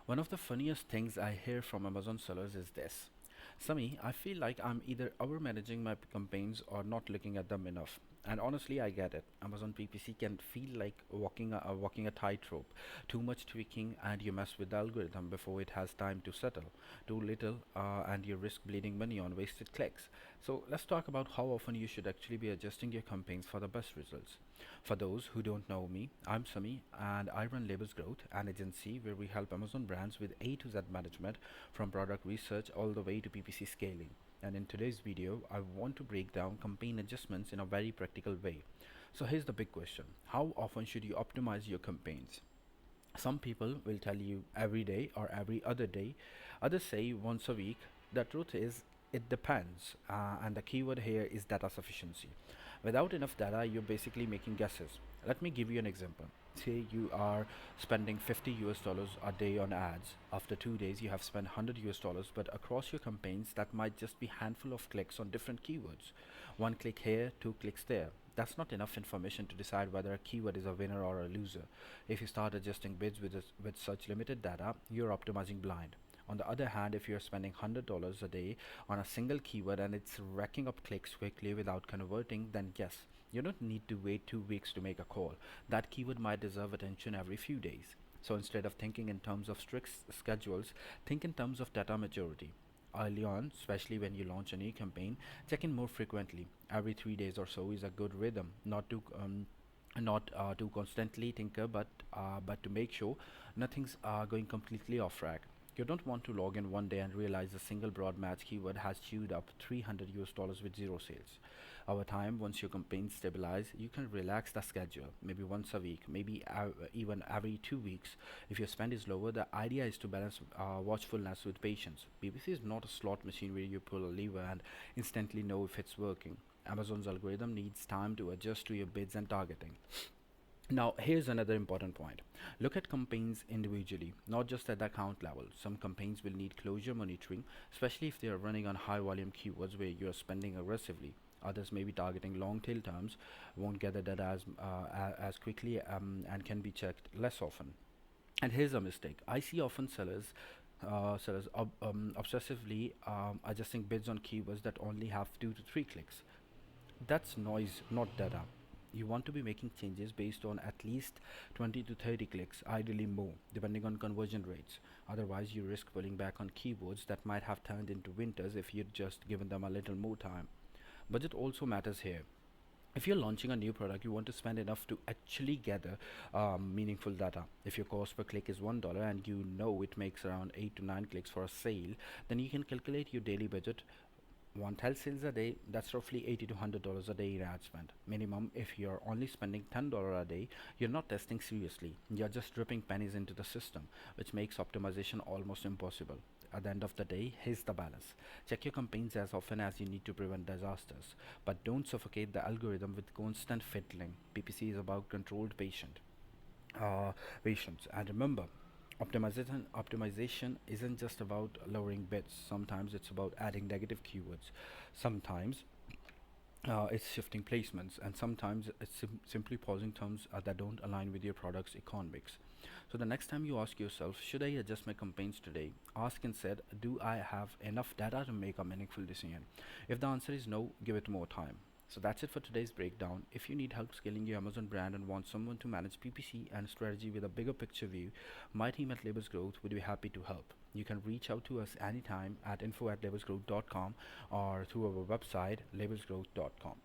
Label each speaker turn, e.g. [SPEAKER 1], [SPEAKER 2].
[SPEAKER 1] One of the funniest things I hear from Amazon sellers is this: Sami, I feel like I'm either over managing my campaigns or not looking at them enough. And honestly, I get it. Amazon PPC can feel like walking a tightrope. Too much tweaking, and you mess with the algorithm before it has time to settle. Too little, and you risk bleeding money on wasted clicks. So let's talk about how often you should actually be adjusting your campaigns for the best results. For those who don't know me, I'm Sami and I run Labels Growth, an agency where we help Amazon brands with A to Z management from product research all the way to PPC scaling. And in today's video, I want to break down campaign adjustments in a very practical way. So here's the big question: how often should you optimize your campaigns? Some people will tell you every day or every other day, others say once a week. The truth is, it depends, and the keyword here is data sufficiency. Without enough data, you're basically making guesses. Let me give you an example. Say you are spending 50 US dollars a day on ads. After 2 days, you have spent 100 US dollars, but across your campaigns, that might just be handful of clicks on different keywords. One click here, two clicks there. That's not enough information to decide whether a keyword is a winner or a loser. If you start adjusting bids with such limited data, you're optimizing blind. On the other hand, if you're spending $100 a day on a single keyword and it's racking up clicks quickly without converting, then yes, you don't need to wait 2 weeks to make a call. That keyword might deserve attention every few days. So instead of thinking in terms of strict schedules, think in terms of data maturity. Early on, especially when you launch a new campaign, check in more frequently. Every 3 days or so is a good rhythm, not to constantly tinker, but to make sure nothing's going completely off track. You don't want to log in one day and realize a single broad match keyword has chewed up 300 US dollars with zero sales. Over time, once your campaign stabilize, you can relax the schedule, maybe once a week, maybe even every 2 weeks. If your spend is lower, the idea is to balance watchfulness with patience. PPC is not a slot machine where you pull a lever and instantly know if it's working. Amazon's algorithm needs time to adjust to your bids and targeting. Now, here's another important point. Look at campaigns individually, not just at the account level. Some campaigns will need closure monitoring, especially if they are running on high volume keywords where you are spending aggressively. Others may be targeting long tail terms, won't gather data as quickly, and can be checked less often. And here's a mistake. I see often sellers obsessively adjusting bids on keywords that only have 2 to 3 clicks. That's noise, not data. You want to be making changes based on at least 20 to 30 clicks, ideally more, depending on conversion rates. Otherwise, you risk pulling back on keywords that might have turned into winters if you'd just given them a little more time. Budget also matters here. If you're launching a new product, you want to spend enough to actually gather meaningful data. If your cost per click is $1 and you know it makes around 8 to 9 clicks for a sale, then you can calculate your daily budget. One tell sales a day, that's roughly 80 to $100 a day in ad spend minimum. If you're only spending $10 a day, you're not testing seriously, you're just dripping pennies into the system, which makes optimization almost impossible. At the end of the day, here's the balance: check your campaigns as often as you need to prevent disasters, but don't suffocate the algorithm with constant fiddling. PPC is about controlled uh, patience. And remember, optimization isn't just about lowering bits. Sometimes it's about adding negative keywords. Sometimes it's shifting placements, and sometimes it's simply pausing terms that don't align with your product's economics. So the next time you ask yourself, should I adjust my campaigns today? Ask instead, do I have enough data to make a meaningful decision? If the answer is no, give it more time. So that's it for today's breakdown. If you need help scaling your Amazon brand and want someone to manage PPC and strategy with a bigger picture view, my team at Labels Growth would be happy to help. You can reach out to us anytime at info@labelsgrowth.com or through our website labelsgrowth.com.